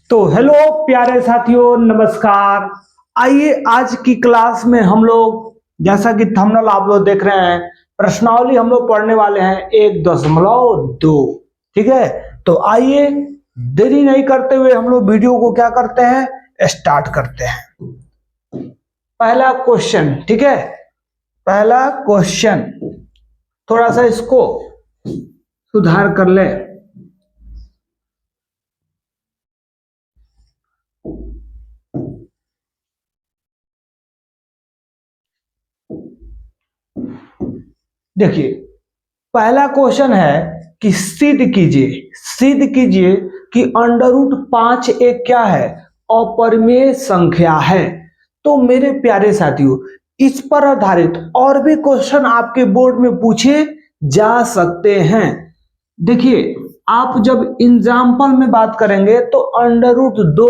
तो हेलो प्यारे साथियों, नमस्कार। आइए आज की क्लास में हम लोग, जैसा कि थंबनेल आप लोग देख रहे हैं, प्रश्नावली हम लोग पढ़ने वाले हैं 1.2। ठीक है, तो आइए देरी नहीं करते हुए हम लोग वीडियो को क्या करते हैं, स्टार्ट करते हैं। पहला क्वेश्चन, ठीक है, पहला क्वेश्चन, थोड़ा सा इसको सुधार कर ले। देखिए, पहला क्वेश्चन है कि सिद्ध कीजिए कि अंडर रूट 5 एक क्या है, अपरिमेय संख्या है। तो मेरे प्यारे साथियों, इस पर आधारित और भी क्वेश्चन आपके बोर्ड में पूछे जा सकते हैं। देखिए, आप जब एग्जाम्पल में बात करेंगे तो अंडर रूट 2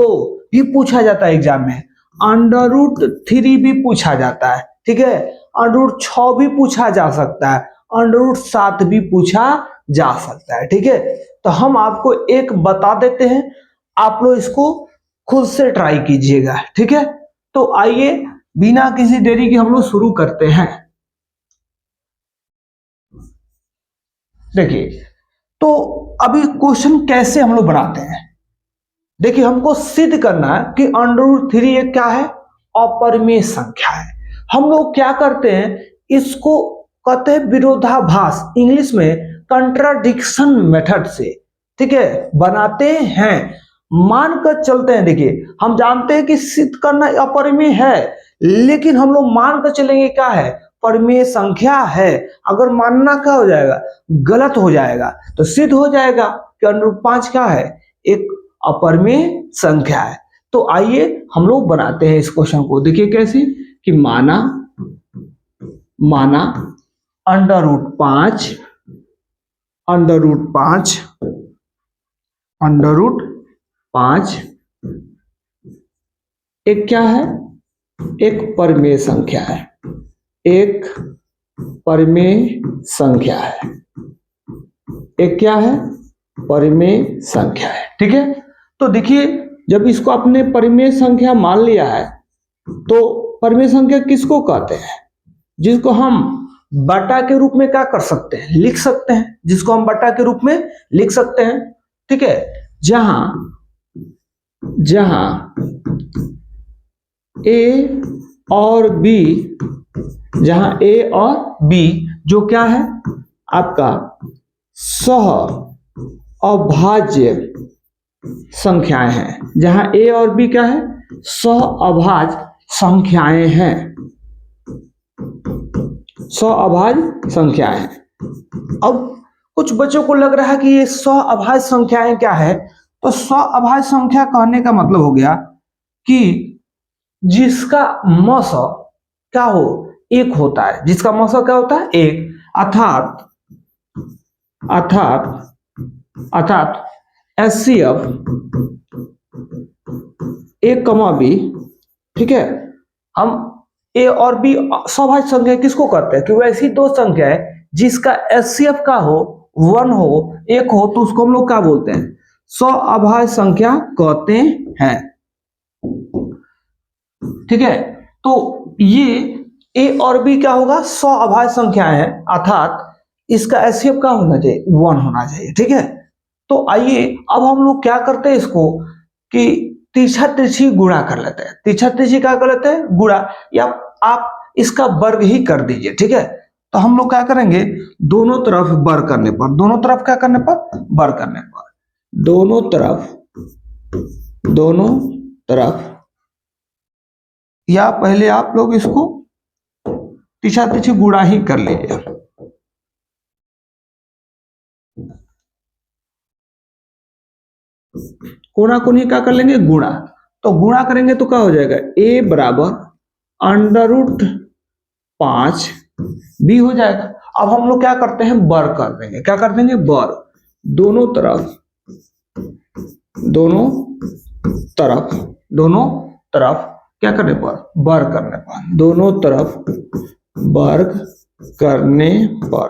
भी पूछा जाता है एग्जाम में, अंडर रूट 3 भी पूछा जाता है, ठीक है, अंडर रूट 6 भी पूछा जा सकता है, अंडर रूट 7 भी पूछा जा सकता है। ठीक है, तो हम आपको एक बता देते हैं, आप लोग इसको खुद से ट्राई कीजिएगा। ठीक है, तो आइए बिना किसी देरी के हम लोग शुरू करते हैं। देखिए, तो अभी क्वेश्चन कैसे हम लोग बनाते हैं। देखिए, हमको सिद्ध करना है कि अंडर रूट 3 एक क्या है, अपरिमेय संख्या है। हम लोग क्या करते हैं, इसको कहते हैं विरोधाभास, इंग्लिश में कंट्राडिक्शन मेथड से, ठीक है, बनाते हैं। मानकर चलते हैं। देखिए, हम जानते हैं कि सिद्ध करना अपरिमेय है, लेकिन हम लोग मानकर चलेंगे क्या है, परिमेय संख्या है। अगर मानना क्या हो जाएगा, गलत हो जाएगा, तो सिद्ध हो जाएगा कि अंडर रूट 5 क्या है, एक अपरिमेय संख्या है। तो आइए हम लोग बनाते हैं इस क्वेश्चन को। देखिए कैसे, कि माना अंडर रूट 5 एक क्या है, एक परिमेय संख्या है, एक परिमेय संख्या है, एक क्या है, परिमेय संख्या है। ठीक है, तो देखिए, जब इसको आपने परिमेय संख्या मान लिया है, तो परिमेय संख्या किसको कहते हैं, जिसको हम बटा के रूप में क्या कर सकते हैं, लिख सकते हैं, जिसको हम बटा के रूप में लिख सकते हैं। ठीक है, जहां ए और बी, जो क्या है आपका सह अभाज्य संख्याएं हैं, जहां ए और बी क्या है, सह अभाज्य संख्याएं हैं, सह अभाज्य संख्याएं हैं। अब कुछ बच्चों को लग रहा है कि ये सह अभाज्य संख्याएं क्या है, तो सह अभाज्य संख्या कहने का मतलब हो गया कि जिसका मस क्या हो, एक होता है, जिसका मस क्या होता है, एक, अर्थात HCF ए कमा बी। ठीक है, हम ए और बी स्वाभाविक संख्या किसको कहते हैं, कि वैसी दो संख्या है जिसका HCF का हो, 1 हो, 1 हो, तो उसको हम लोग क्या बोलते हैं, स्वाभाविक संख्या कहते हैं। ठीक है, तो ये ए और बी क्या होगा, स्वाभाविक संख्याएं हैं, अर्थात इसका HCF क्या होना चाहिए, 1 होना चाहिए। ठीक है, तो आइए अब हम लोग क्या करते हैं इसको, कि तीछा तिरछी गुणा कर लेते हैं। तीछा तिरछी क्या कर लेते हैं, गुणा, या आप इसका वर्ग ही कर दीजिए। ठीक है, तो हम लोग क्या करेंगे, दोनों तरफ वर्ग करने पर, दोनों तरफ क्या करने पर, वर्ग करने पर, दोनों तरफ, या पहले आप लोग इसको तीछा तिरछी गुणा ही कर लीजिए। कोना कोनी क्या कर लेंगे, गुणा। तो गुणा करेंगे तो क्या हो जाएगा, ए बराबर अंडर रूट 5 बी हो जाएगा। अब हम लोग क्या करते हैं, वर्ग कर देंगे, क्या कर देंगे, वर्ग, दोनों तरफ क्या करने पर, वर्ग करने पर, दोनों तरफ वर्ग करने पर।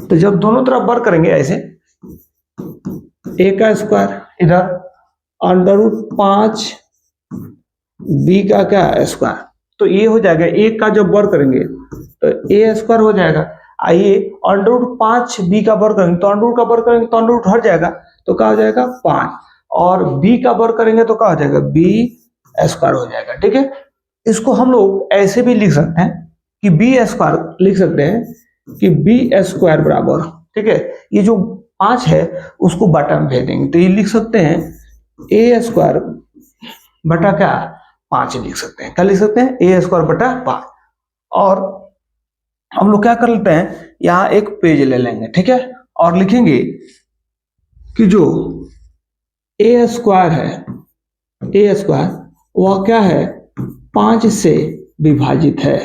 तो जब दोनों तरफ वर्ग करेंगे ऐसे, ए का स्क्वायर इधर अंडर रूट 5 बी का क्या स्क्वायर, तो ये हो जाएगा, एक का जब वर्ग करेंगे तो ए स्क्वायर हो जाएगा। आइए अंडर रूट 5 बी का वर्ग करेंगे तो अंडर रूट का वर्ग करेंगे तो अंडर रूट हट जाएगा, तो क्या हो जाएगा 5, और बी का वर्ग करेंगे तो क्या हो जाएगा बी स्क्वायर हो जाएगा। ठीक है, इसको हम लोग ऐसे भी लिख सकते हैं कि बी स्क्वायर लिख सकते हैं कि बी स्क्वायर बराबर, ठीक है, ये जो 5 है उसको बटा में भेज देंगे तो ये लिख सकते हैं ए स्क्वायर बटा क्या 5 लिख सकते हैं। क्या लिख सकते हैं ए स्क्वायर बटा 5। और हम लोग क्या कर लेते हैं, यहाँ एक पेज ले लेंगे, ठीक है, और लिखेंगे कि जो ए स्क्वायर है, ए स्क्वायर वह क्या है 5 से विभाजित है।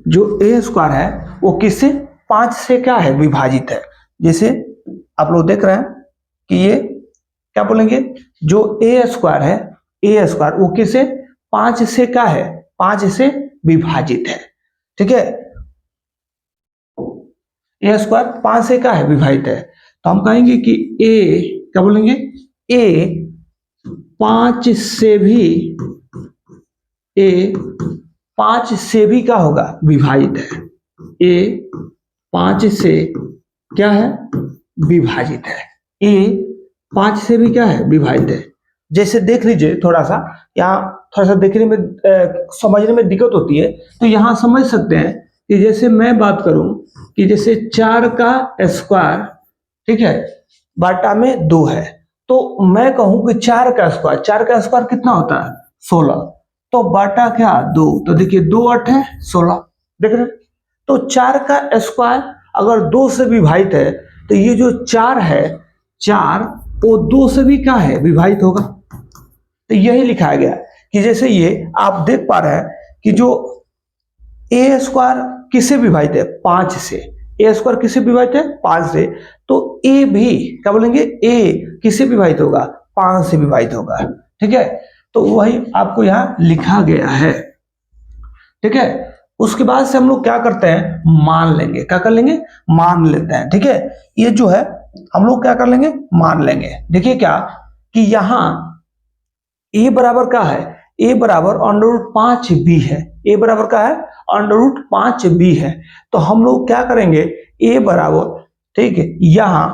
जो ए स्क्वायर है वो किससे 5 से क्या है विभाजित है। जैसे आप लोग देख रहे हैं कि ये क्या बोलेंगे, जो ए स्क्वायर है, ए स्क्वायर वो किससे 5 से क्या है 5 से विभाजित है। ठीक है, ए स्क्वायर 5 से क्या है विभाजित है, तो हम कहेंगे कि ए क्या बोलेंगे, ए 5 से भी, ए 5 से भी क्या होगा विभाजित है, ए 5 से क्या है विभाजित है, ए 5 से भी क्या है विभाजित है। जैसे देख लीजिए थोड़ा सा, यहाँ थोड़ा सा देखने में समझने में दिक्कत होती है, तो यहाँ समझ सकते हैं कि जैसे मैं बात करूं कि जैसे 4 का स्क्वायर, ठीक है, बाटा में 2 है, तो मैं कहूं कि 4 का स्क्वायर कितना होता है 16, तो बाटा क्या 2, तो देखिए 2 8 है 16, देख रहे, तो 4 का स्क्वायर अगर 2 से विभाजित है तो ये जो 4 है, 4 वो 2 से भी क्या है विभाजित होगा। तो यही लिखा गया कि जैसे ये आप देख पा रहे हैं कि जो ए स्क्वायर किससे विभाजित है 5 से, ए स्क्वायर किससे विभाजित है 5 से, तो ए भी क्या बोलेंगे, ए किससे विभाजित होगा 5 से विभाजित होगा। ठीक है, तो वही आपको यहाँ लिखा गया है। ठीक है, उसके बाद से हम लोग क्या करते हैं मान लेंगे, क्या कर लेंगे मान लेते हैं। ठीक है, ये जो है हम लोग क्या कर लेंगे मान लेंगे। देखिए क्या कि यहाँ ए बराबर क्या है, ए बराबर अंडर रूट 5 बी है, ए बराबर क्या है अंडर रूट 5 बी है, तो हम लोग क्या करेंगे ए बराबर, ठीक है, यहाँ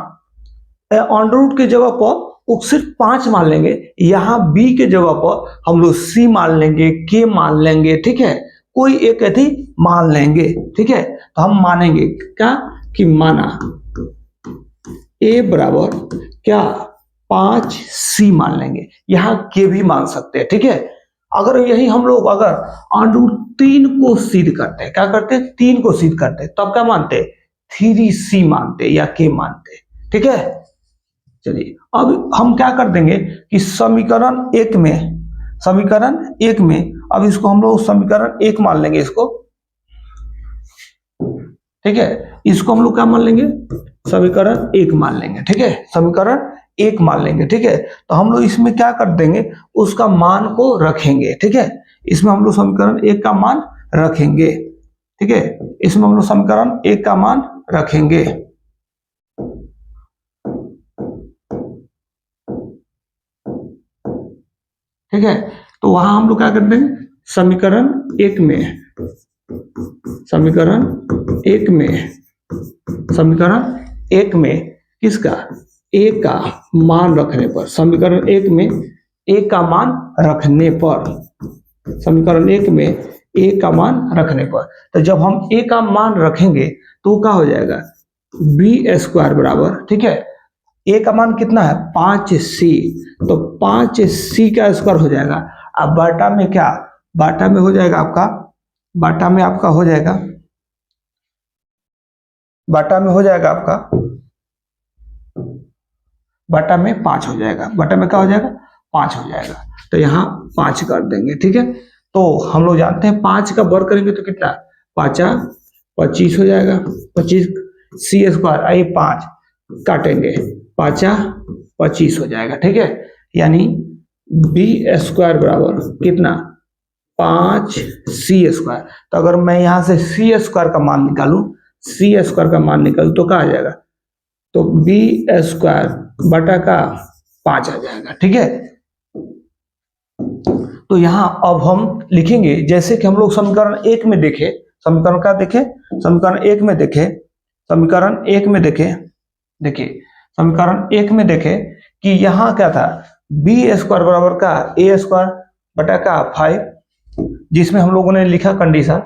अंडर रूट के जगह पर वो सिर्फ 5 मान लेंगे, यहाँ बी के जगह पर हम लोग सी मान लेंगे, के मान लेंगे, ठीक है, कोई एक अथी मान लेंगे। ठीक है, तो हम मानेंगे क्या कि माना ए बराबर क्या 5 सी मान लेंगे, यहाँ के भी मान सकते हैं। ठीक है, अगर यही हम लोग अगर अंडर रूट 3 को सिद्ध करते हैं, क्या करते हैं 3 को सिद्ध करते हैं, तब क्या मानते 3c मानते या के मानते। ठीक है, चलिए अब हम क्या कर देंगे कि समीकरण 1 में अब इसको हम लोग समीकरण 1 मान लेंगे इसको। ठीक है, इसको हम लोग क्या मान लेंगे समीकरण 1 मान लेंगे। ठीक है, समीकरण 1 मान लेंगे। ठीक है, तो हम लोग इसमें क्या कर देंगे उसका मान को रखेंगे। ठीक है, इसमें हम लोग समीकरण 1 का मान रखेंगे। ठीक है, इसमें हम लोग समीकरण 1 का मान रखेंगे। ठीक है, तो वहां हम लोग क्या कर देंगे समीकरण 1 में किसका ए का मान रखने पर, समीकरण 1 में ए का मान रखने पर, समीकरण 1 में ए का मान रखने पर, तो जब हम ए का मान रखेंगे तो क्या हो जाएगा बी स्क्वायर बराबर, ठीक है, ए का मान कितना है 5c, तो 5c का स्क्वायर हो जाएगा। अब बाटा में क्या, बाटा में हो जाएगा आपका, बाटा में आपका हो जाएगा, बाटा में हो जाएगा आपका, बाटा में 5 हो जाएगा, बाटा में क्या हो जाएगा 5 हो जाएगा, तो यहाँ 5 कर देंगे। ठीक है, तो हम लोग जानते हैं 5 का वर्ग करेंगे तो कितना 5 25 हो जाएगा, 25 सी स्क्वायर आई 5 काटेंगे 5 25 हो जाएगा। ठीक है, यानी बी स्क्वायर बराबर कितना 5 सी स्क्वायर, तो अगर मैं यहाँ से सी स्क्वायर का मान निकालूं, सी स्क्वायर का मान निकल तो क्या आ जाएगा, तो बी स्क्वायर बटा का 5 आ जाएगा। ठीक है, तो यहां अब हम लिखेंगे जैसे कि हम लोग समीकरण 1 में देखे, समीकरण का देखे, समीकरण 1 में देखे, समीकरण 1 में देखे, देखिए समीकरण 1 में देखे कि यहां क्या था, बी स्क्वायर बराबर का ए स्क्वायर बटा का 5, जिसमें हम लोगों ने लिखा कंडीशन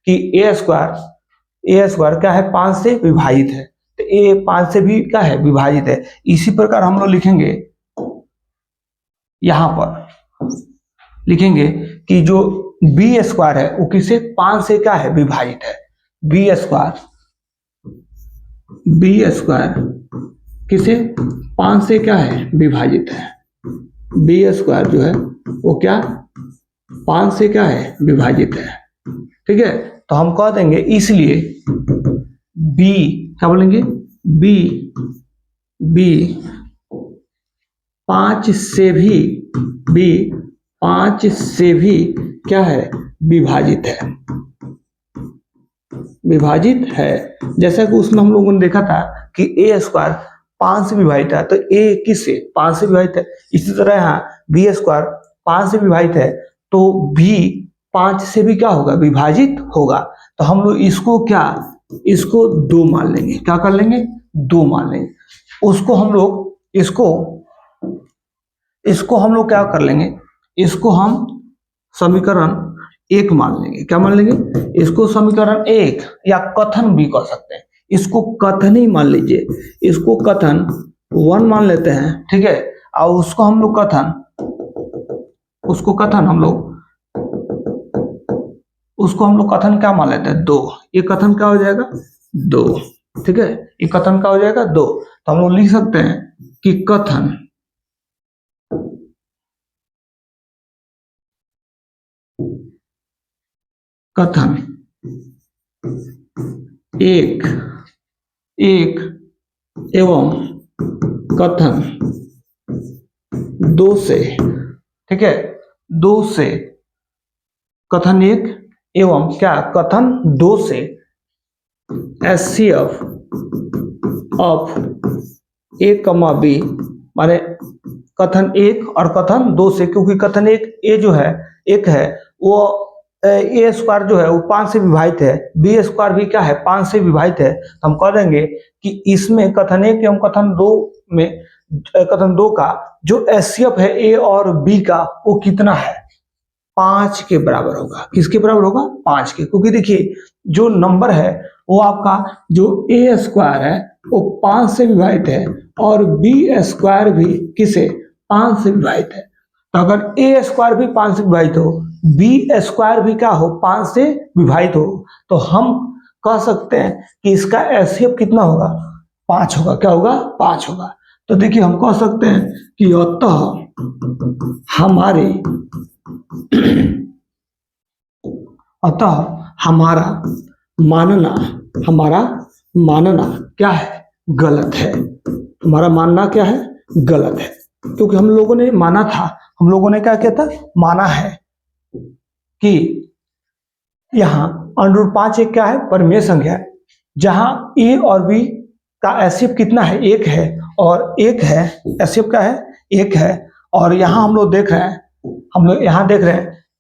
कि ए स्क्वायर क्या है, 5 से विभाजित है, तो ए 5 से भी क्या है, विभाजित है। इसी प्रकार हम लोग लिखेंगे, यहां पर लिखेंगे कि जो बी स्क्वायर है वो किसे 5 से क्या है, विभाजित है। बी स्क्वायर किसे 5 से क्या है, विभाजित है। बी स्क्वायर जो है वो क्या 5 से क्या है, विभाजित है। ठीक है, तो हम कह देंगे इसलिए बी क्या बोलेंगे, बी 5 से भी क्या है, विभाजित है। जैसा कि उसमें हम लोगों ने देखा था कि ए स्क्वायर 5 से विभाजित है, तो ए किससे 5 से विभाजित है। इसी तरह यहाँ बी स्क्वायर 5 से विभाजित है, तो भी 5 से भी क्या होगा, विभाजित होगा। तो हम लोग इसको 2 मान लेंगे। क्या कर लेंगे, 2 मान लेंगे। उसको हम लोग इसको हम लोग क्या कर लेंगे, इसको हम समीकरण 1 मान लेंगे। क्या मान लेंगे, इसको समीकरण 1 या कथन भी कह सकते हैं। इसको कथन ही मान लीजिए, इसको कथन 1 मान लेते हैं। ठीक है, और उसको हम लोग कथन क्या मान लेते हैं, 2। ये कथन क्या हो जाएगा, 2। ठीक है, ये कथन क्या हो जाएगा, 2। तो हम लोग लिख सकते हैं कि कथन एक एवं कथन 2 से, ठीक है, 2 से कथन 1 एवं क्या कथन 2 से HCF ऑफ ए कमा बी, माने कथन 1 और कथन 2 से, क्योंकि कथन 1 ए जो है 1 है, वो ए स्क्वायर जो है वो 5 से विभाजित है, बी स्क्वायर भी क्या है 5 से विभाजित है। तो हम कह देंगे कि इसमें कथन 1 एवं कथन 2 में, कथन 2 का जो HCF है ए और बी का, वो कितना है, 5 के बराबर होगा। किसके बराबर होगा, 5 के। क्योंकि देखिए जो नंबर है वो आपका जो ए स्क्वायर है वो 5 से विभाजित है और बी स्क्वायर भी किसे 5 से विभाजित है। तो अगर ए स्क्वायर भी 5 से विभाजित हो, बी स्क्वायर भी क्या हो 5 से विभाजित हो, तो हम कह सकते हैं कि इसका HCF कितना होगा, 5 होगा। क्या होगा, 5 होगा। तो देखिए हम कह सकते हैं कि अतः हमारा मानना क्या है, गलत है। हमारा मानना क्या है, गलत है। क्योंकि हम लोगों ने माना था, हम लोगों ने क्या किया था, माना है कि यहाँ √5 एक क्या है, परिमेय संख्या है, जहां ए और बी का HCF कितना है, 1 है, और 1 है, HCF क्या है, 1 है। और यहाँ हम लोग देख रहे हैं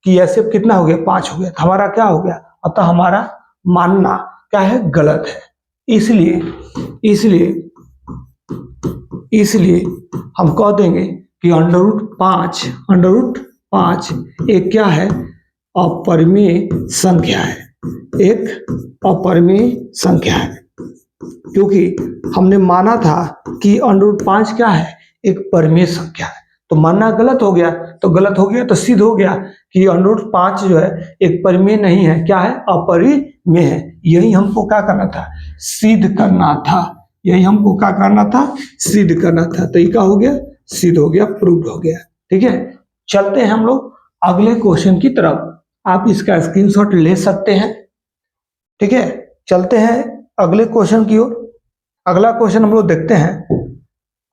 कि HCF कितना हो गया, 5 हो गया। हमारा क्या हो गया, अतः हमारा मानना क्या है, गलत है। इसलिए हम कह देंगे कि √5 एक क्या है, अपरिमेय संख्या है, एक अपरिमेय संख्या है। क्योंकि हमने माना था कि √5 क्या है, एक परिमेय संख्या है। तो मानना गलत हो गया, तो सिद्ध हो गया कि √5 जो है एक परिमेय नहीं है, क्या है, अपरिमेय है। यही हमको क्या करना था, सिद्ध करना था। सिद्ध करना था। तो ये क्या हो गया, सिद्ध हो गया, प्रूव हो गया। ठीक है, चलते हैं हम लोग अगले क्वेश्चन की तरफ। आप इसका स्क्रीनशॉट ले सकते हैं। ठीक है, चलते हैं अगले क्वेश्चन की ओर। अगला क्वेश्चन हम लोग देखते हैं,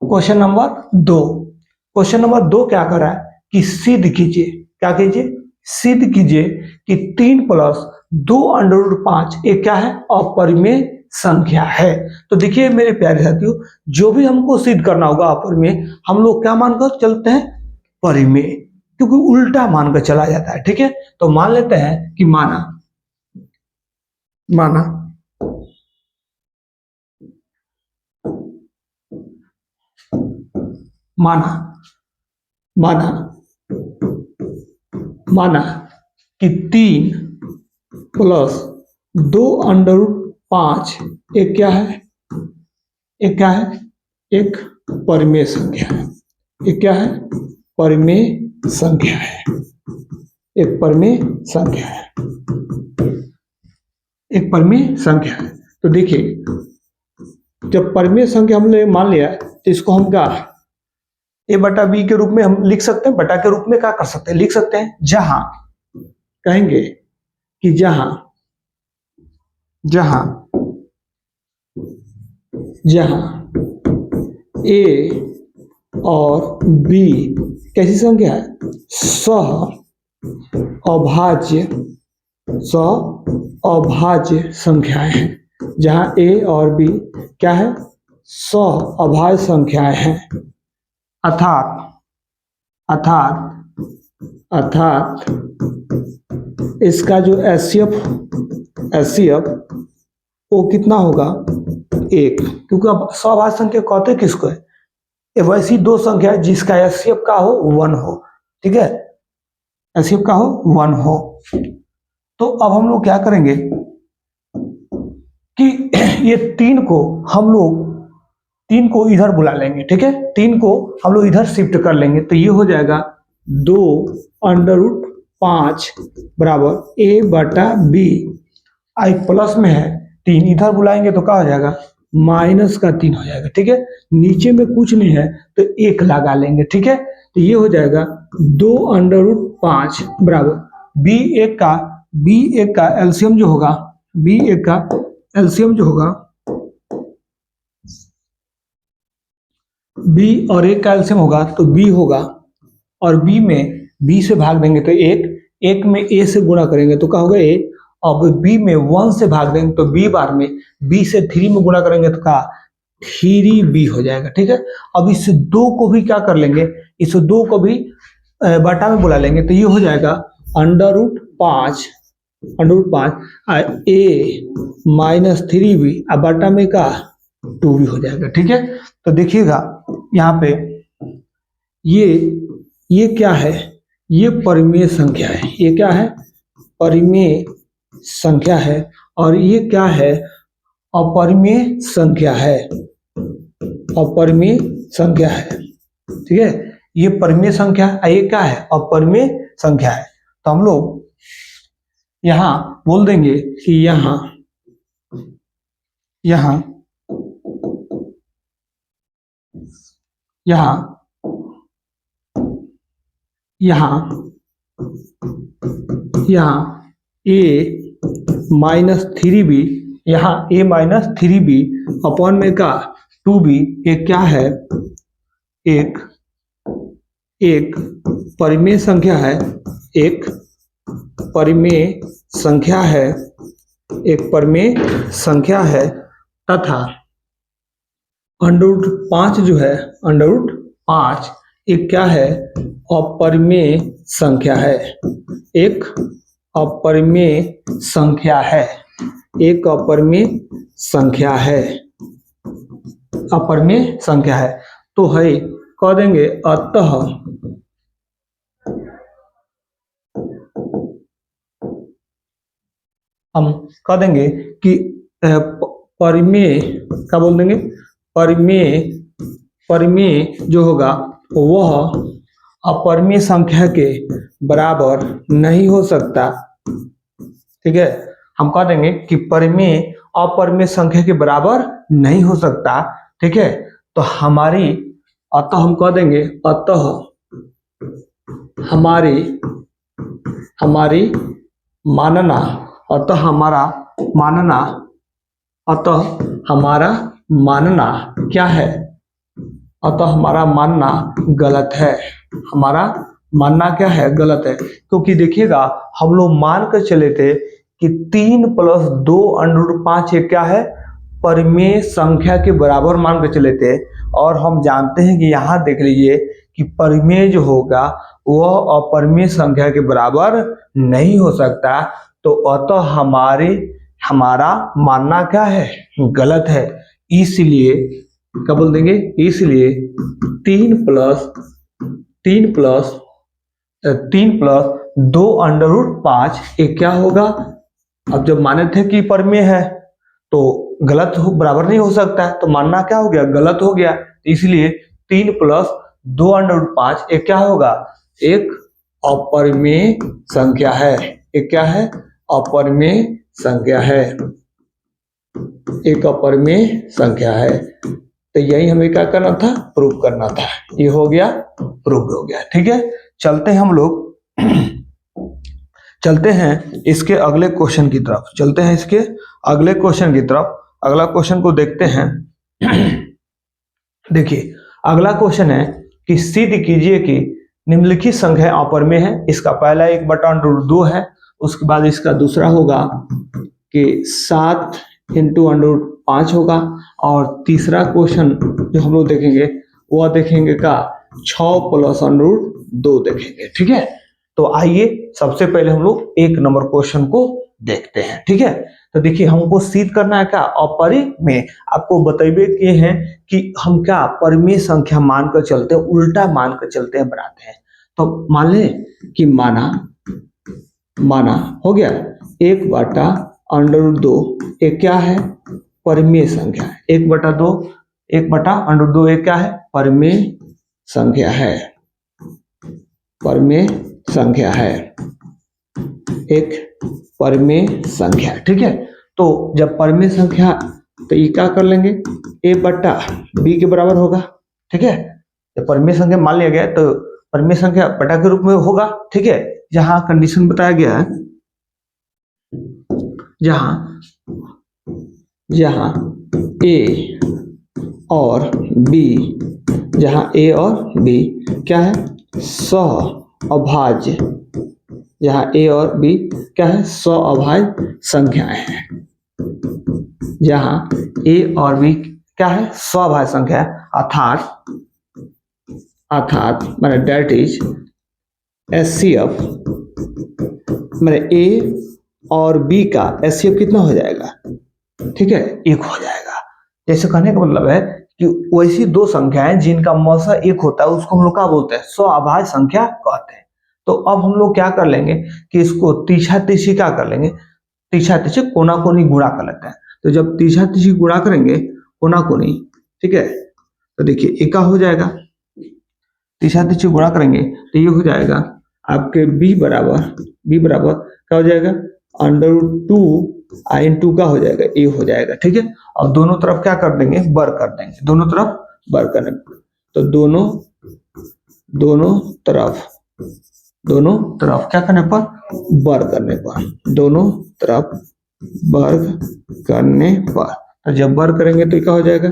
क्वेश्चन नंबर 2। क्वेश्चन नंबर 2 क्या कर रहा है कि सिद्ध कीजिए, क्या कीजिए, सिद्ध कीजिए कि 3 + 2 √5 एक क्या है, अपरिमेय संख्या है। तो देखिए मेरे प्यारे साथियों, जो भी हमको सिद्ध करना होगा अपरिमेय, हम लोग क्या मानकर चलते हैं? परिमेय, क्योंकि उल्टा मानकर चला जाता है। ठीक है, तो मान लेते हैं कि माना माना माना माना माना कि 3 प्लस 2 अंडर रूट 5 एक क्या है? एक क्या है? एक परिमेय संख्या है। एक क्या है? परिमेय संख्या है। एक परिमेय संख्या है। एक परिमेय संख्या है। तो देखिए, जब परिमेय संख्या हमने मान लिया तो इसको हम क्या a बटा b के रूप में हम लिख सकते हैं। बटा के रूप में क्या कर सकते हैं? लिख सकते हैं। जहां कहेंगे कि जहां जहां जहां a और b कैसी संख्या है? अभाज्य संख्याएं हैं। जहां a और b क्या है? अभाज्य संख्याएं हैं। अर्थात इसका जो एचसीएफ वो कितना होगा? 1, क्योंकि अब अभाज्य संख्या कहते किसको है? वैसी दो संख्या जिसका एचसीएफ का हो 1 हो। ठीक है, एचसीएफ का हो 1 हो। तो अब हम लोग क्या करेंगे कि ये 3 को हम लोग 3 को इधर बुला लेंगे। ठीक है, 3 को हम लोग इधर शिफ्ट कर लेंगे। तो ये हो जाएगा 2 अंडर रूट 5 बराबर a बटा b। आई प्लस में है, 3 इधर बुलाएंगे तो क्या हो जाएगा? माइनस का 3 हो जाएगा। ठीक है, नीचे में कुछ नहीं है तो 1 लगा लेंगे। ठीक है, तो ये हो जाएगा 2 अंडर रूट 5 बराबर b एक का एलसीएम जो होगा, b एक का एलसीएम जो होगा, b और a का एलसीएम होगा तो b होगा, और b में b से भाग देंगे तो 1 में a से गुणा करेंगे तो क्या होगा? a। अब b में 1 से भाग देंगे तो b बार में b से 3 में गुणा करेंगे तो क्या? 3b हो जाएगा। ठीक है, अब इस 2 को भी क्या कर लेंगे? इस 2 को भी बटा में बुला लेंगे तो ये हो जाएगा under root 5 a minus 3b, अब बटा में का 2b हो जाएगा। ठीक है, तो देखिएगा यहाँ पे ये क्या है? ये परिमेय संख्या है। ये क्या है? परिमेय संख्या है। और ये क्या है? अपरिमेय संख्या है। अपरिमेय संख्या है। ठीक है, ये परिमेय संख्या है, ये क्या है? अपरिमेय संख्या है। तो हम लोग यहां बोल देंगे कि यहां a माइनस 3b, यहाँ a माइनस 3b अपॉन में का 2b, एक क्या है? एक परिमेय संख्या है। एक परिमेय संख्या है। एक परिमेय संख्या है तथा अंडर रूट 5 जो है, अंडर रूट 5 एक क्या है? अपरिमेय संख्या है। एक अपरिमेय संख्या है। एक अपरिमेय संख्या है। अपरिमेय संख्या है। तो है कह देंगे अतः हम कह देंगे कि परिमेय क्या बोल देंगे? परिमेय जो होगा वह अपरिमेय संख्या के बराबर नहीं हो सकता। ठीक है, हम कह देंगे कि परिमेय अपरिमेय संख्या के बराबर नहीं हो सकता। ठीक है, तो हमारी अतः हम कह देंगे अतः हमारी मानना, अतः हमारा मानना क्या है? अतः हमारा मानना गलत है। हमारा मानना क्या है? गलत है। क्योंकि देखिएगा हम लोग मान कर चले थे कि 3 प्लस 2 अंडर रूट 5 ये क्या है? परिमेय संख्या के बराबर मान के चले थे, और हम जानते हैं कि यहाँ देख लीजिए कि परिमेय जो होगा वह अपरिमेय संख्या के बराबर नहीं हो सकता, तो अतः हमारा मानना क्या है, गलत है। इसलिए क्या बोल देंगे, इसलिए 3 प्लस 2 अंडर रूट 5 ये क्या होगा। अब जब माने थे कि परिमेय है तो गलत हो, बराबर नहीं हो सकता है, तो मानना क्या हो गया, गलत हो गया। इसलिए 3 + 2 अंडर रूट 5 ये क्या होगा, एक अपरिमेय संख्या है। एक क्या है, अपरिमेय संख्या है, एक अपरिमेय संख्या है। तो यही हमें क्या करना था, प्रूव करना था। ये हो गया, प्रूव हो गया। ठीक है, चलते हैं हम लोग चलते हैं इसके अगले क्वेश्चन की तरफ, चलते हैं इसके अगले क्वेश्चन की तरफ। अगला क्वेश्चन को देखते हैं। देखिए अगला क्वेश्चन है कि सिद्ध कीजिए कि निम्नलिखित संख्या अपरिमेय है। इसका पहला 1/√2 है, उसके बाद इसका दूसरा होगा कि 7 × √5 होगा, और तीसरा क्वेश्चन जो हम लोग देखेंगे वह देखेंगे का 6 + √2 देखेंगे। ठीक है, तो आइए सबसे पहले हम लोग 1 नंबर क्वेश्चन को देखते हैं। ठीक है, तो देखिए हमको सिद्ध करना है क्या, अपरिमेय। आपको बतैबे किए हैं कि हम क्या परिमेय संख्या मानकर चलते हैं, उल्टा मानकर चलते हैं, बनाते हैं। तो मान लें कि माना हो गया 1/√2 एक क्या है, परिमेय संख्या है। 1/2 एक क्या है, परिमेय संख्या है, परिमेय संख्या है, एक परिमेय संख्या। ठीक है, तो जब परिमेय संख्या तो ये क्या कर लेंगे, a/b के बराबर होगा। ठीक है, जब परिमेय संख्या मान लिया गया तो परिमेय संख्या बटा के रूप में होगा। ठीक है, जहां कंडीशन बताया गया है, जहां a और b, जहां a और b क्या है, सहअभाज्य, जहां a और b क्या है, सहअभाज्य संख्याएं हैं। जहां a और b क्या है, सहअभाज्य संख्या, अर्थात माने डेट इज HCF, माने a और b का HCF कितना हो जाएगा, ठीक है, 1 हो जाएगा। जैसे कहने का मतलब है कि वैसी दो संख्याएं जिनका मौसा 1 होता है उसको हम लोग क्या बोलते हैं, सहअभाज्य संख्या कहते हैं। तो अब हम लोग क्या कर लेंगे कि इसको तीछा तीछी क्या कर लेंगे, तीछा तीछी कोना कोनी गुणा कर लेते हैं। तो जब तीछा तीछी गुणा करेंगे कोना कोनी, ठीक है, तो देखिए ये क्या हो जाएगा, तीछा तीछी गुणा करेंगे तो ये हो जाएगा आपके b बराबर क्या हो जाएगा, √2 × का हो जाएगा, a हो जाएगा। ठीक है, और दोनों तरफ क्या कर देंगे, बर कर देंगे, दोनों तरफ बर करने पर, तो दोनों तरफ क्या करने पर, बर करने पर, दोनों तरफ वर्ग करने पर। तो जब वर्ग करेंगे तो क्या हो जाएगा,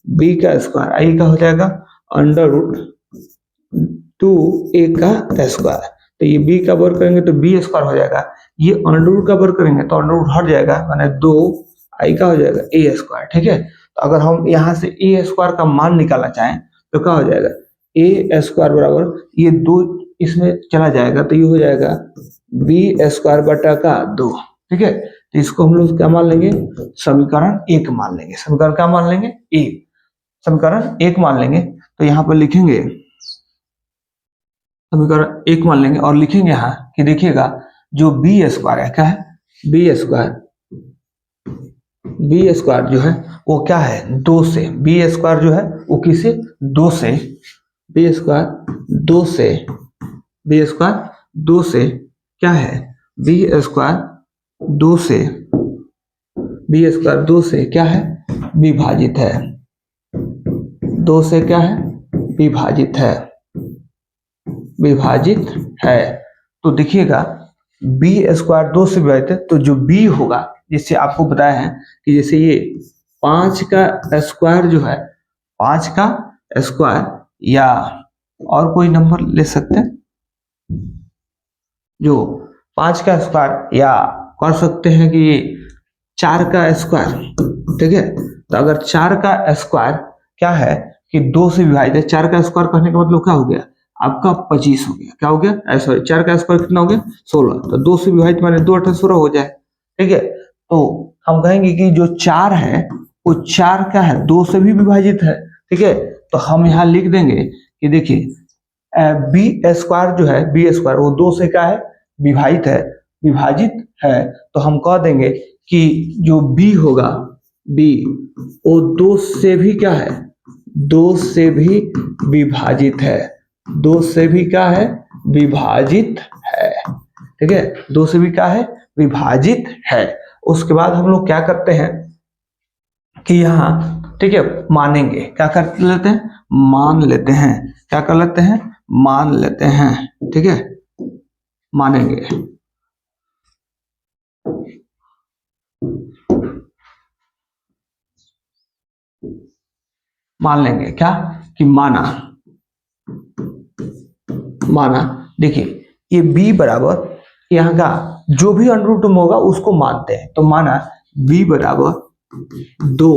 b का स्क्वायर, i का हो जाएगा √2a का स्क्वायर। तो ये b का वर्ग करेंगे तो b स्क्वायर हो जाएगा, ये √2 का वर्ग करेंगे तो √2 हट जाएगा, माने 2i का हो जाएगा a स्क्वायर। ठीक है, तो अगर हम यहाँ से a स्क्वायर का मान निकालना चाहें तो क्या हो जाएगा, a स्क्वायर बराबर ये 2 इसमें चला जाएगा तो ये हो जाएगा b स्क्वायर बटा का 2। ठीक है, तो इसको हम लोग क्या मान लेंगे, समीकरण 1 मान लेंगे। समीकरण क्या मान लेंगे, समीकरण 1 मान लेंगे। तो यहाँ पर लिखेंगे समीकरण 1 मान लेंगे और लिखेंगे यहाँ कि देखिएगा जो b स्क्वायर है, क्या है, b स्क्वायर जो है वो क्या है, 2 से, b स्क्वायर जो है वो किसे, 2 से, b स्क्वायर 2 से क्या है, b स्क्वायर 2 से क्या है, विभाजित है, 2 से क्या है, विभाजित है। तो देखिएगा b स्क्वायर 2 से विभाजित है, तो जो b होगा, जिससे आपको बताया है कि जैसे ये 5 का स्क्वायर जो है, 5 का स्क्वायर या और कोई नंबर ले सकते हैं, जो 5 का स्क्वायर या कर सकते हैं कि 4 का स्क्वायर। ठीक है, तो अगर 4 का स्क्वायर क्या है कि 2 से विभाजित है, 4 का स्क्वायर कहने का मतलब क्या हो गया आपका 25 हो गया। क्या हो गया, सॉरी 4 का स्क्वायर कितना हो गया 16, तो 2 से विभाजित माने 2 8 16 हो जाए। ठीक है, तो हम कहेंगे कि जो 4 है वो 4 क्या है 2 से भी विभाजित है। ठीक है, तो हम यहाँ लिख देंगे कि देखिए बी स्क्वायर जो है बी स्क्वायर वो 2 से क्या है विभाजित है, तो हम कह देंगे कि जो बी होगा बी वो 2 से भी क्या है 2 से भी विभाजित है, 2 से भी क्या है विभाजित है। ठीक है, 2 से भी क्या है विभाजित है। उसके बाद हम लोग क्या करते हैं कि यहाँ ठीक है मानेंगे, क्या कर लेते हैं मान लेते हैं, क्या कर लेते हैं मान लेते हैं। ठीक है, मानेंगे, मान लेंगे क्या कि माना देखिए ये b बराबर यहाँ का जो भी अंडर रूट में होगा उसको मानते हैं, तो माना b बराबर 2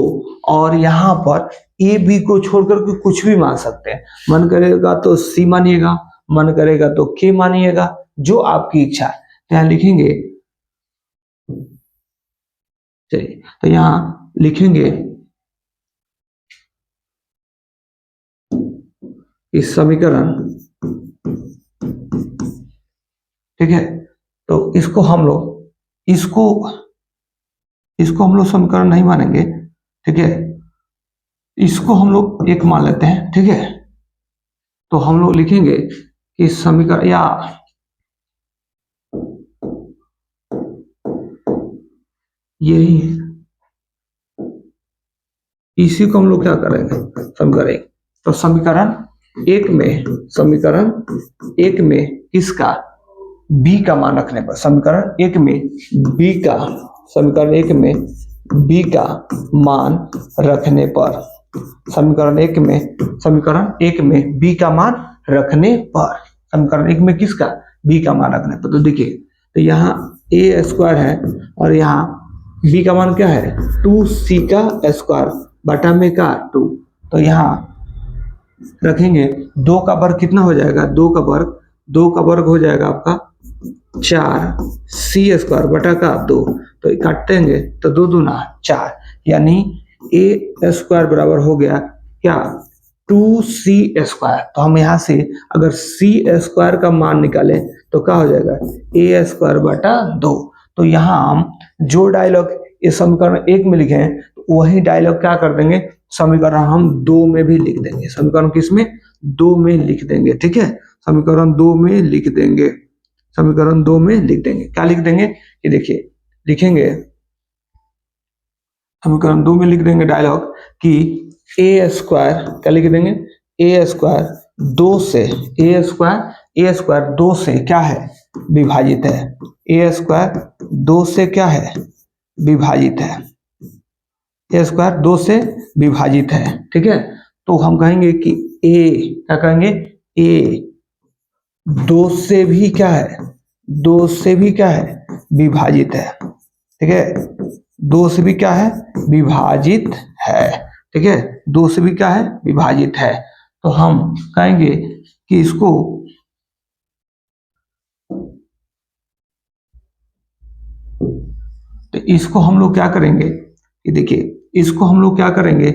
और यहाँ पर ए बी को छोड़कर के कुछ भी मान सकते हैं, मन करेगा तो c मानिएगा, मन करेगा तो k मानिएगा, जो आपकी इच्छा है। तो यहाँ लिखेंगे, चलिए तो यहाँ लिखेंगे इस समीकरण, ठीक है, तो इसको हम लोग समीकरण नहीं मानेंगे। ठीक है, इसको हम लोग एक मान लेते हैं। ठीक है, तो हम लोग लिखेंगे कि समीकरण या यही इसी को हम लोग क्या करेंगे समीकरण, तो समीकरण एक में किसका बी का मान रखने पर, समीकरण एक में बी का मान रखने पर, समीकरण एक में बी का मान रखने पर, समीकरण एक में किसका बी का मान रखने पर। तो देखिए तो यहाँ ए स्क्वायर है और यहाँ बी का मान क्या है 2c का स्क्वायर बटा में का 2, तो यहाँ रखेंगे 2 का वर्ग कितना हो जाएगा 2 का वर्ग हो जाएगा आपका 4c स्क्वायर बटा का 2, तो काटेंगे तो 2 दूना 4, यानी ए स्क्वायर बराबर हो गया क्या 2c स्क्वायर। तो हम यहाँ से अगर c स्क्वायर का मान निकालें तो क्या हो जाएगा ए स्क्वायर बटा 2। तो यहाँ हम जो डायलॉग इस समीकरण एक में लिखे हैं तो वही डायलॉग क्या कर देंगे समीकरण हम 2 में भी लिख देंगे, समीकरण किसमें 2 में लिख देंगे। ठीक है, समीकरण 2 में लिख देंगे, समीकरण 2 में लिख देंगे। क्या लिख देंगे ये देखिए लिखेंगे समीकरण 2 में लिख देंगे डायलॉग कि ए स्क्वायर क्या लिख देंगे ए स्क्वायर 2 से क्या है विभाजित है, ए स्क्वायर 2 से क्या है विभाजित है, ए स्क्वायर 2 से विभाजित है। ठीक है, तो हम कहेंगे कि ए क्या कहेंगे ए 2 से भी क्या है 2 से भी क्या है विभाजित है। ठीक है, 2 से भी क्या है विभाजित है। ठीक है, 2 से भी क्या है विभाजित है, तो हम कहेंगे कि इसको तो इसको हम लोग क्या करेंगे कि देखिए इसको हम लोग क्या करेंगे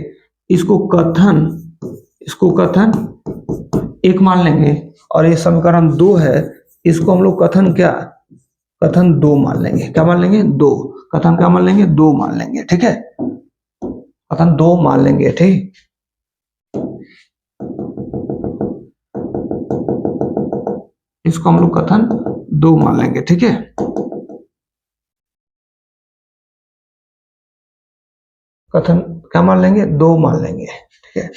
इसको कथन एक मान लेंगे और ये समीकरण 2 है इसको हम लोग कथन 2 मान लेंगे। क्या मान लेंगे 2, कथन क्या मान लेंगे 2 मान लेंगे। ठीक है, कथन 2 मान लेंगे। ठीक, इसको हम लोग कथन 2 मान लेंगे। ठीक है, कथन क्या मान लेंगे 2 मान लेंगे। ठीक है,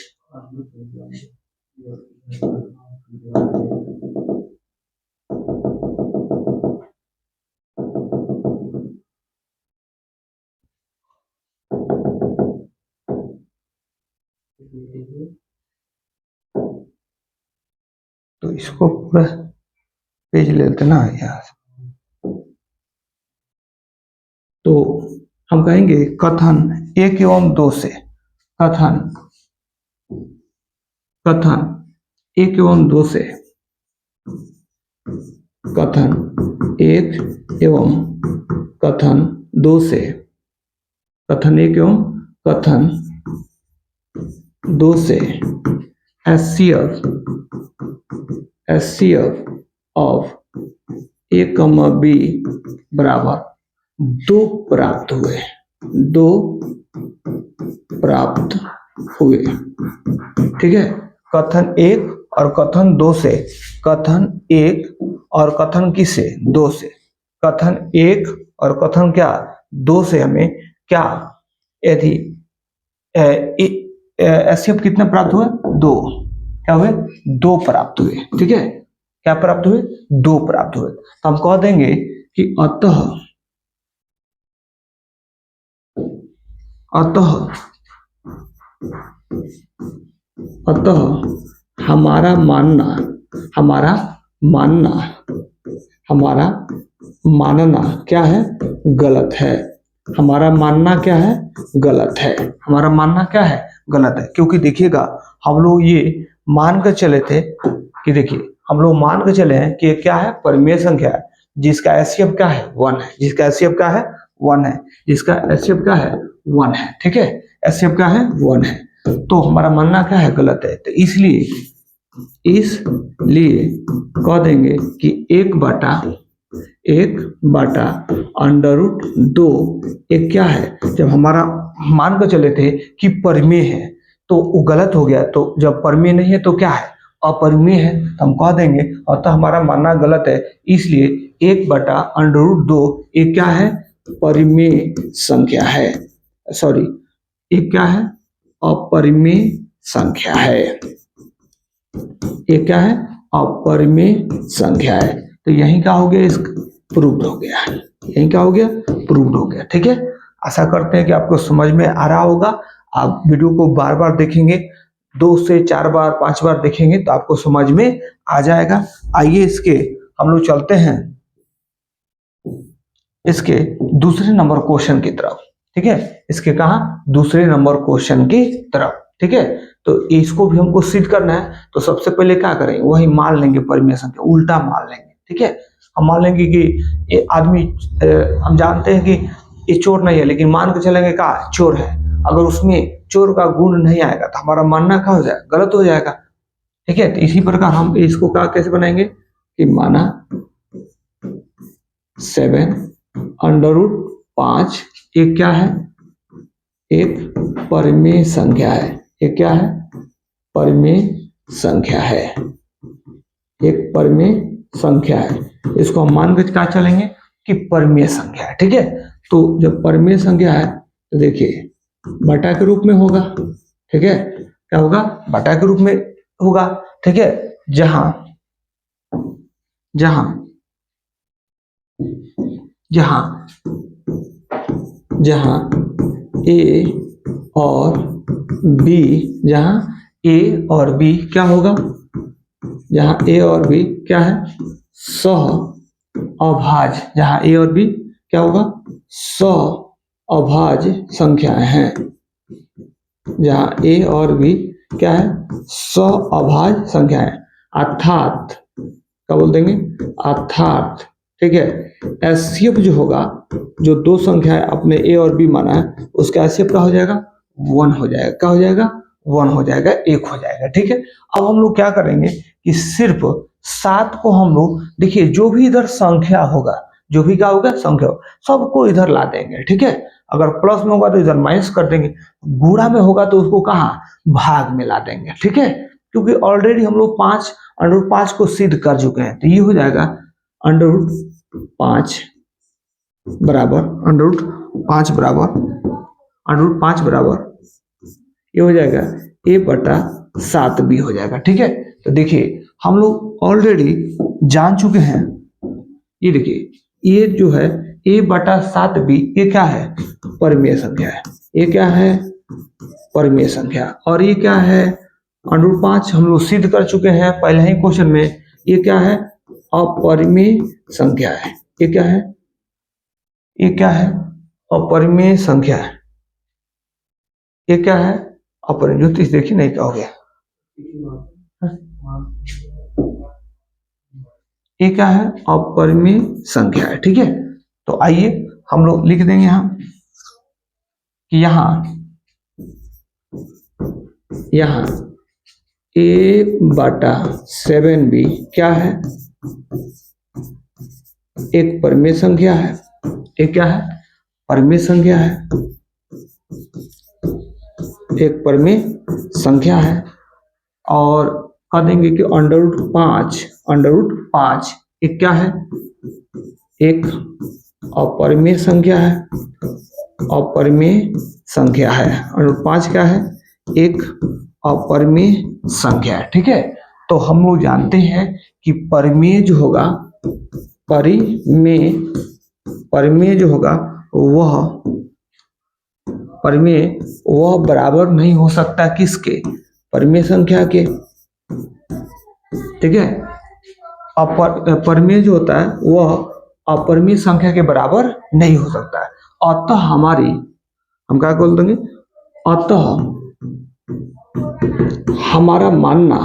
तो इसको पूरा पेज ले लेते ना यहाँ से, तो हम कहेंगे कथन 1 एवं 2 से कथन कथन 1 एवं 2 से, कथन 1 एवं कथन 2 से, कथन 1 एवं कथन 2 से HCF ऑफ A, B बराबर 2 प्राप्त हुए, 2 प्राप्त हुए। ठीक है, कथन 1 और कथन 2 से, कथन 1 और कथन किससे, 2 से, कथन 1 और कथन क्या 2 से हमें क्या, यदि HCF कितने प्राप्त हुए, 2, क्या हुए, 2 प्राप्त हुए। ठीक है, क्या प्राप्त हुए, 2 प्राप्त हुए। तो हम कह देंगे कि अतः हमारा मानना क्या है, गलत है। हमारा मानना क्या है, गलत है। हमारा मानना क्या है, गलत है। क्योंकि देखिएगा, हम लोग ये मान कर चले थे कि देखिए, हम लोग मान के चले हैं कि ये क्या है, परिमेय संख्या है, जिसका HCF क्या है, 1 है, जिसका HCF क्या है, 1 है, जिसका HCF क्या है, 1 है। ठीक है, HCF क्या है, 1 है। तो हमारा मानना क्या है, गलत है। तो इसलिए कह देंगे कि 1/√2 एक क्या है, जब हमारा मान कर चले थे कि परिमेय है तो वो गलत हो गया। तो जब परिमेय नहीं है तो क्या है, अपरिमेय है। तो हम कह देंगे अतः हमारा मानना गलत है, इसलिए 1/√2 एक क्या है, परिमेय संख्या है। सॉरी, एक क्या है, अपरिमेय संख्या है। एक क्या है, अपरिमेय संख्या है। तो यही क्या हो गया, प्रूव्ड हो गया। यही क्या हो गया, प्रूव्ड हो गया। ठीक है, आशा करते हैं कि आपको समझ में आ रहा होगा। आप वीडियो को बार बार देखेंगे, 2 से 4 बार 5 बार देखेंगे तो आपको समझ में आ जाएगा। आइए इसके हम लोग चलते हैं इसके दूसरे नंबर क्वेश्चन की तरफ। ठीक है, इसके कहा, दूसरे नंबर क्वेश्चन की तरफ। ठीक है, तो इसको भी हमको सिद्ध करना है। तो सबसे पहले क्या करेंगे, वही मान लेंगे परिमेय संख्या, उल्टा मान लेंगे। ठीक है, हम मान लेंगे कि ये आदमी, हम जानते हैं कि ये चोर नहीं है, लेकिन मान के चलेंगे का चोर है। अगर उसमें चोर का गुण नहीं आएगा तो हमारा मानना क्या हो जाएगा, गलत हो जाएगा। ठीक है, तो इसी प्रकार हम इसको क्या कैसे बनाएंगे कि माना 7/5 एक क्या है, एक परिमेय संख्या है। एक क्या है, परिमेय संख्या है, एक परिमेय संख्या है। इसको हम मान के क्या चलेंगे कि परिमेय संख्या है। ठीक है, तो जब परिमेय संख्या है तो देखिए बटा के रूप में होगा। ठीक है, क्या होगा, बटा के रूप में होगा। ठीक है, जहां जहां जहां जहां ए और बी, जहां ए और बी क्या होगा, जहां ए और बी क्या है, सह अभाज्य, जहां ए और बी क्या होगा, सह अभाज्य संख्याएं हैं। जहां ए और बी क्या है, सह अभाज्य संख्याएं, अर्थात क्या बोल देंगे, अर्थात। ठीक है, HCF जो होगा, जो 2 संख्याएं अपने ए और बी माना है, उसका HCF क्या हो जाएगा, 1 हो जाएगा। क्या हो जाएगा, 1 हो जाएगा, 1 हो जाएगा। ठीक है, अब हम लोग क्या करेंगे कि सिर्फ 7 को हम लोग, देखिए जो भी इधर संख्या होगा, जो भी क्या होगा, संख्या होगा, सबको इधर ला देंगे। ठीक है, अगर प्लस में होगा तो इधर माइनस कर देंगे, गुणा में होगा तो उसको कहाँ, भाग में ला देंगे। ठीक है, क्योंकि ऑलरेडी हम लोग 5/5 को सिद्ध कर चुके हैं। तो ये हो जाएगा √5 बराबर ये हो जाएगा A/7B हो जाएगा। ठीक है, तो देखिए हम लोग ऑलरेडी जान चुके हैं, ये देखिए ये जो है A/7B ये क्या है, परिमेय संख्या है। ये क्या है, परिमेय संख्या। और ये क्या है, √5 हम लोग सिद्ध कर चुके हैं पहले ही क्वेश्चन में। ये क्या है, अपरिमेय संख्या है। ये क्या है, ये क्या है, अपरिमेय संख्या है। ये क्या है, अपरिमेय ज्योतिष देखिए नहीं क्या हो गया, ये क्या है, अपरिमेय संख्या है। ठीक है, तो आइए हम लोग लिख देंगे यहां कि यहां a/7b क्या है, एक परिमेय संख्या है। एक क्या है, परिमेय संख्या है, एक परिमेय संख्या है। और कह देंगे कि √5 एक क्या है, एक अपरिमेय संख्या है, अपरिमेय संख्या है। √5 क्या है, एक अपरिमेय संख्या है। ठीक है, तो हम लोग जानते हैं कि परिमेय जो होगा, परिमेय जो होगा वह बराबर नहीं हो सकता किसके, परिमेय संख्या के। ठीक है, परिमेय जो होता है वह अपरिमेय संख्या के बराबर नहीं हो सकता है। अतः हम क्या बोल देंगे, अतः हमारा मानना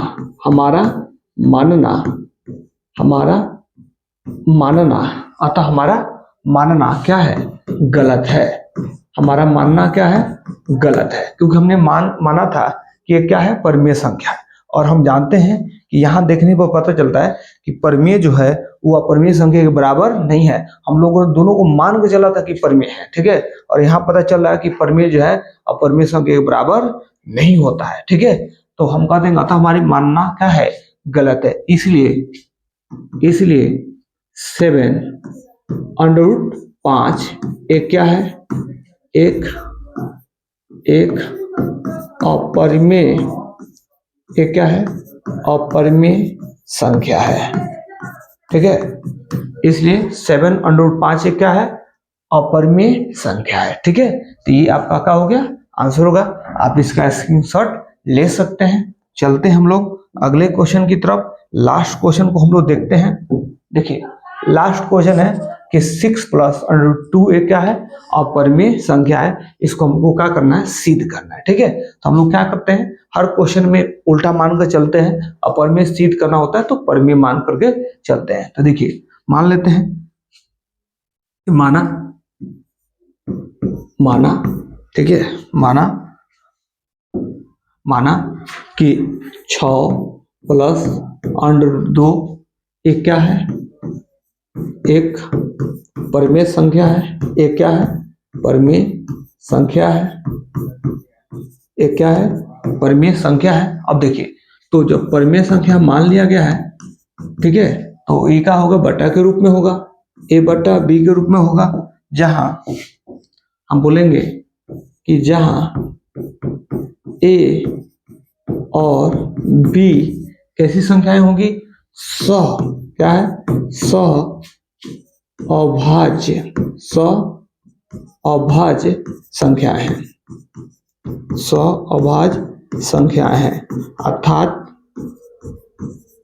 क्या है, गलत है। हमारा मानना क्या है, गलत है, क्योंकि हमने माना था कि ये क्या है, परिमेय संख्या है। और हम जानते हैं कि यहाँ देखने पर पता चलता है कि परिमेय जो है वो अपरिमेय संख्या के बराबर नहीं है। हम लोगों ने दोनों को मान के चला था कि परिमेय है। ठीक है, और यहाँ पता चल रहा है कि परिमेय जो है अपरिमेय संख्या के बराबर नहीं होता है। ठीक है, तो हम कह देंगे अतः हमारी मानना क्या है, गलत है। इसलिए 7/5 एक क्या है, एक अपरिमेय, एक क्या है, अपरिमेय संख्या है। ठीक है, इसलिए 7/5 एक क्या है, अपरिमेय संख्या है। ठीक है, तो ये आपका क्या हो गया, आंसर होगा। आप इसका स्क्रीनशॉट ले सकते हैं। चलते हैं हम लोग अगले क्वेश्चन की तरफ। लास्ट क्वेश्चन को हम लोग देखते हैं। देखिए, लास्ट क्वेश्चन है कि 6 + √2 एक क्या है, अपरिमेय संख्या है। इसको हमको क्या करना है, सिद्ध करना है। ठीक है, तो हम लोग क्या करते हैं, हर क्वेश्चन में उल्टा मान कर चलते हैं। अपरिमेय सिद्ध करना होता है तो परिमेय मान करके चलते हैं। तो देखिए, मान लेते हैं, माना ठीक है, माना कि 6 + √2 एक क्या है, एक परिमेय संख्या है। एक क्या है, परिमेय संख्या है। एक क्या है, परिमेय संख्या है। अब देखिए, तो जब परिमेय संख्या मान लिया गया है, ठीक है, तो ए का होगा बटा के रूप में होगा, a/b के रूप में होगा। जहां हम बोलेंगे कि जहां a और b कैसी संख्याएं होंगी, क्या है, अभाज्य संख्याएं हैं, अभाज्य संख्याएं हैं।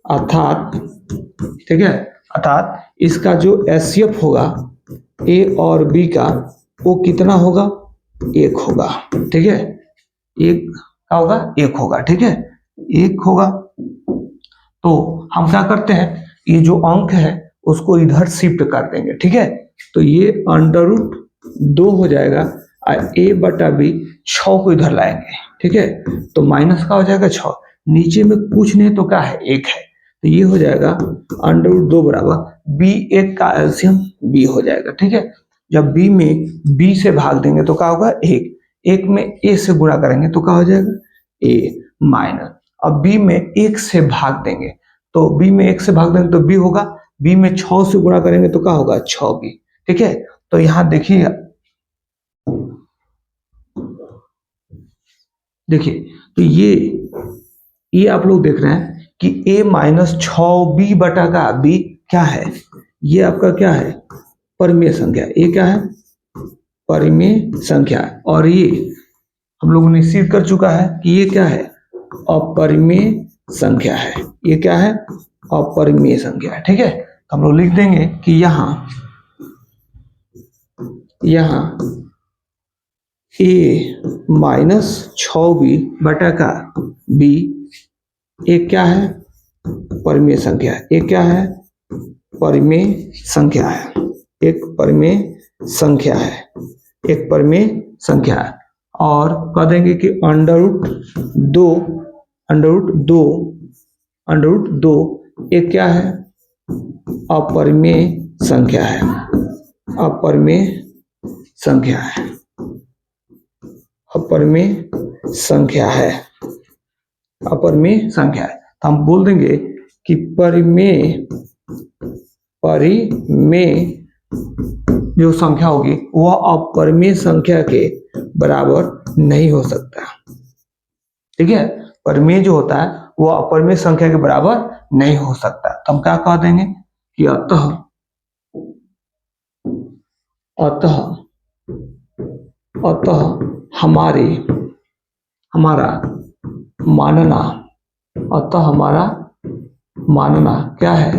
अर्थात ठीक है, अर्थात इसका जो HCF होगा a और b का, वो कितना होगा, 1 होगा। ठीक है, एक क्या होगा, 1 होगा। ठीक है, 1 होगा। तो हम क्या करते हैं, ये जो अंक है उसको इधर शिफ्ट कर देंगे। ठीक है, तो ये √2 हो जाएगा और a/b 6 को इधर लाएंगे। ठीक है, तो माइनस का हो जाएगा 6, नीचे में कुछ नहीं तो क्या है, 1 है। तो ये हो जाएगा √2 बराबर b, 1 का एलसीएम b हो जाएगा। ठीक है, जब b में b से भाग देंगे तो क्या होगा, 1 में a से गुणा करेंगे तो क्या हो जाएगा, a माइनस। अब b में 1 से भाग देंगे तो b में 1 से भाग देंगे तो b होगा, b में 6 से गुणा करेंगे तो क्या होगा, 6b। ठीक है, तो यहां देखिए, तो ये आप लोग देख रहे हैं कि a - 6b बटा का b क्या है, ये आपका क्या है, परिमेय संख्या। ये क्या है, परिमेय संख्या। और ये हम लोगों ने सिद्ध कर चुका है कि ये क्या है, अपरिमेय संख्या है। ये क्या है, अपरिमेय संख्या है। ठीक है, तो हम लोग लिख देंगे कि यहाँ ए माइनस 6b बटा का बी, एक क्या है, परिमेय संख्या। एक क्या है, परिमेय संख्या है। एक परिमेय संख्या है, एक परिमेय संख्या है। और कह देंगे कि अंडर रूट दो एक क्या है, अपरिमेय संख्या है। अपरिमेय संख्या है, अपरिमेय संख्या है, अपरिमेय संख्या है। तो हम बोल देंगे कि परिमेय जो संख्या होगी वह अपरिमेय संख्या के बराबर नहीं हो सकता। ठीक है, परिमेय जो होता है वह अपरिमेय संख्या के बराबर नहीं हो सकता। तो हम क्या कह देंगे कि अतः हमारा मानना क्या है,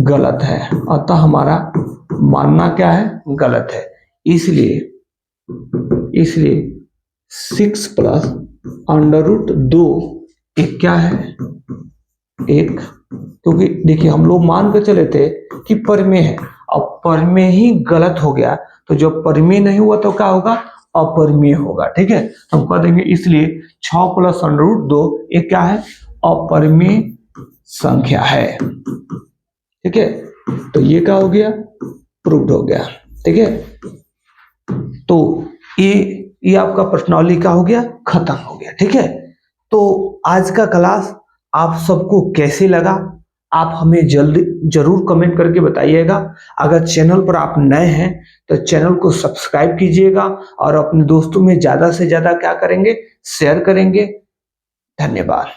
गलत है। अतः हमारा मानना क्या है, गलत है। इसलिए 6 प्लस अंडर रूट 2 एक क्या है, एक। क्योंकि देखिए हम लोग मान कर चले थे कि परिमेय है, अब परिमेय ही गलत हो गया तो जब परिमेय नहीं हुआ तो क्या होगा, अपरिमेय होगा। ठीक है, हम कह देंगे इसलिए 6 प्लस अंडर रूट 2 एक क्या है, अपरिमेय संख्या है। ठीक है, तो ये क्या हो गया, प्रूव्ड हो गया। ठीक है, तो ये आपका प्रश्नावली का हो गया, खत्म हो गया। ठीक है, तो आज का क्लास आप सबको कैसे लगा आप हमें जरूर कमेंट करके बताइएगा। अगर चैनल पर आप नए हैं तो चैनल को सब्सक्राइब कीजिएगा और अपने दोस्तों में ज्यादा से ज्यादा क्या करेंगे, शेयर करेंगे। धन्यवाद।